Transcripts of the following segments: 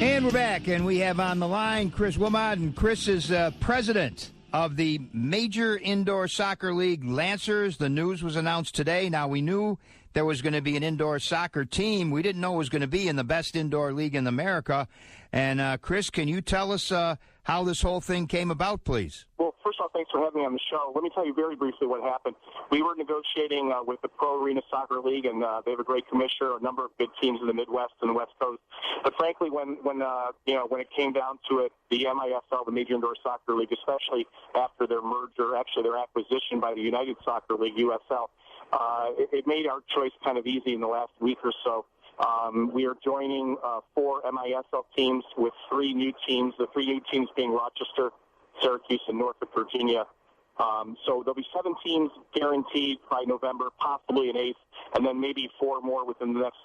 And we're back, and we have on the line Chris Wilmot, and Chris is president of the Major Indoor Soccer League Lancers. The news was announced today. Now, we knew there was going to be an indoor soccer team. We didn't know it was going to be in the best indoor league in America. And, Chris, can you tell us how this whole thing came about, please? Well, first of all, thanks for having me on the show. Let me tell you very briefly what happened. We were negotiating with the Pro Arena Soccer League, and they have a great commissioner, a number of good teams in the Midwest and the West Coast. But frankly, when it came down to it, the MISL, the Major Indoor Soccer League, especially after their merger, actually their acquisition by the United Soccer League, USL, it made our choice kind of easy in the last week or so. We are joining 4 MISL teams with 3 new teams, the 3 new teams being Rochester, Syracuse, and Norfolk, Virginia. So there'll be 7 teams guaranteed by November, possibly an 8th, and then maybe 4 more within the next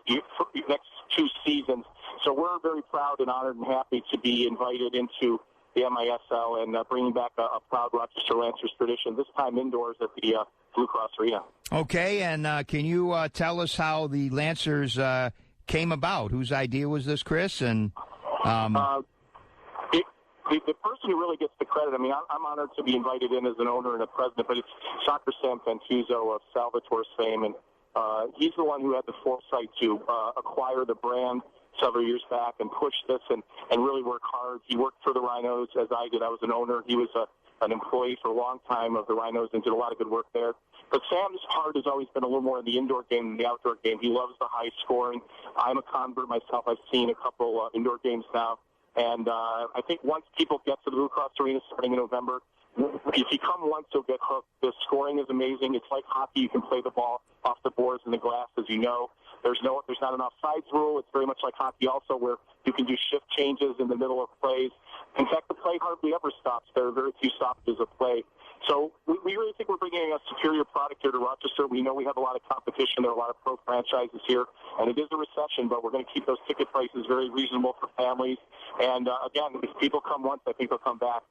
2 seasons. So we're very proud and honored and happy to be invited into the MISL and bringing back a proud Rochester Lancers tradition, this time indoors at the Blue Cross Arena. Okay, and can you tell us how the Lancers came about? Whose idea was this, Chris? And the person who really gets the credit, I mean, I'm honored to be invited in as an owner and a president, but it's Soccer Sam Fantuzo of Salvatore's fame, and he's the one who had the foresight to acquire the brand several years back and push this and really work hard. He worked for the Rhinos as I did. I was an owner. He was an employee for a long time of the Rhinos and did a lot of good work there. But Sam's heart has always been a little more in the indoor game than the outdoor game. He loves the high scoring. I'm a convert myself. I've seen a couple indoor games now. And I think once people get to the Blue Cross Arena starting in November, if you come once, you'll get hooked. The scoring is amazing. It's like hockey. You can play the ball off the boards and the glass, as you know. There's not an offsides rule. It's very much like hockey also, where you can do shift changes in the middle of plays. In fact, the play hardly ever stops. There are very few stoppages of play. So we really think we're bringing a superior product here to Rochester. We know we have a lot of competition. There are a lot of pro franchises here, and it is a recession, but we're going to keep those ticket prices very reasonable for families. And, again, if people come once, I think they'll come back.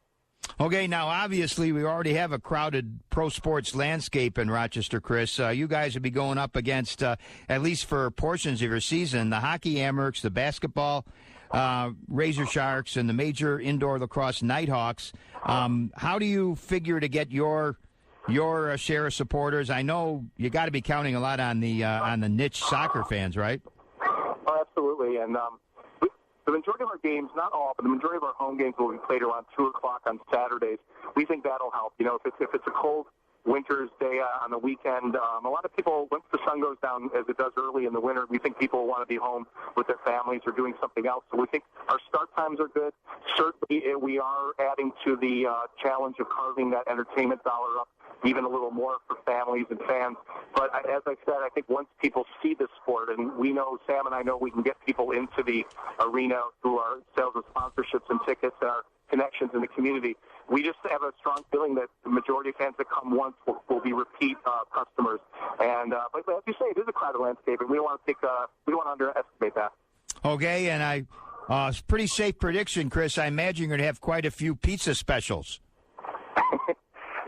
Okay, now, obviously, we already have a crowded pro sports landscape in Rochester, Chris. You guys will be going up against, at least for portions of your season, the hockey Amherst, the basketball Razor Sharks, and the Major Indoor Lacrosse Nighthawks. How do you figure to get your share of supporters? I know you got to be counting a lot on the niche soccer fans, right? Oh, absolutely, and the majority of our games, not all, but the majority of our home games will be played around 2 o'clock on Saturdays. We think that'll help. You know, if it's a cold winter's day on the weekend, a lot of people, once the sun goes down, as it does early in the winter, we think people want to be home with their families or doing something else. So we think our start times are good. Certainly, we are adding to the challenge of carving that entertainment dollar up even a little more for families and fans. But as I said, I think once people see the sport, and we know, Sam and I know we can get people into the arena through our sales of sponsorships and tickets and our connections in the community, we just have a strong feeling that the majority of fans that come once will be repeat customers. And but as you say, it is a crowded landscape, and we don't want to underestimate that. Okay, and it's a pretty safe prediction, Chris. I imagine you're going to have quite a few pizza specials.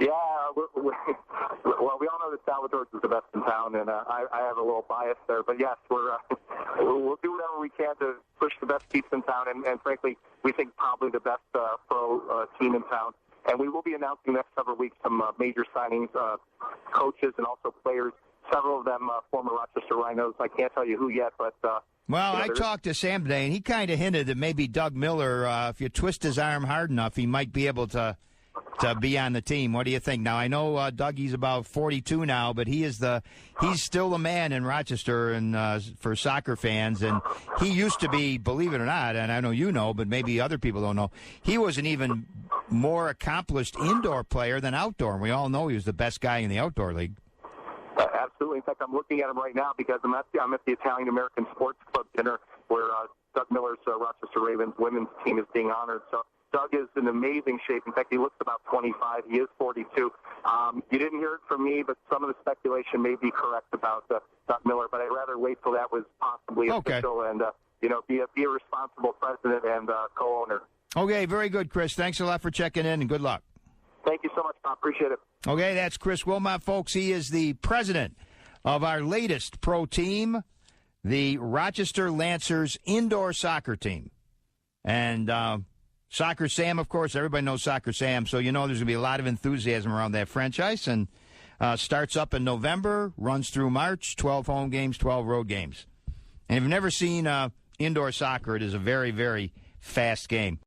Yeah, well, we all know that Salvatore's is the best in town, and I have a little bias there. But yes, we'll do whatever we can to push the best pizza in town, and frankly, we think probably the best pro team in town. And we will be announcing the next several weeks some major signings, coaches and also players. Several of them former Rochester Rhinos. I can't tell you who yet, but... Well, I talked to Sam today, and he kind of hinted that maybe Doug Miller, if you twist his arm hard enough, he might be able to be on the team. What do you think? Now, I know Dougie's about 42 now, but he's still the man in Rochester and for soccer fans. And he used to be, believe it or not, and I know you know, but maybe other people don't know, he was an even more accomplished indoor player than outdoor. And we all know he was the best guy in the outdoor league. Absolutely. In fact, I'm looking at him right now because I'm at the Italian American Sports Club dinner where Doug Miller's Rochester Ravens women's team is being honored. So Doug is in amazing shape. In fact, he looks about 25. He is 42. You didn't hear it from me, but some of the speculation may be correct about Doug Miller, but I'd rather wait till that was possibly official and, be a responsible president and co-owner. Okay, very good, Chris. Thanks a lot for checking in, and good luck. Thank you so much, Tom. Appreciate it. Okay, that's Chris Wilmot, folks. He is the president of our latest pro team, the Rochester Lancers indoor soccer team. And Soccer Sam, of course, everybody knows Soccer Sam, so you know there's going to be a lot of enthusiasm around that franchise. And starts up in November, runs through March, 12 home games, 12 road games. And if you've never seen indoor soccer, it is a very, very fast game.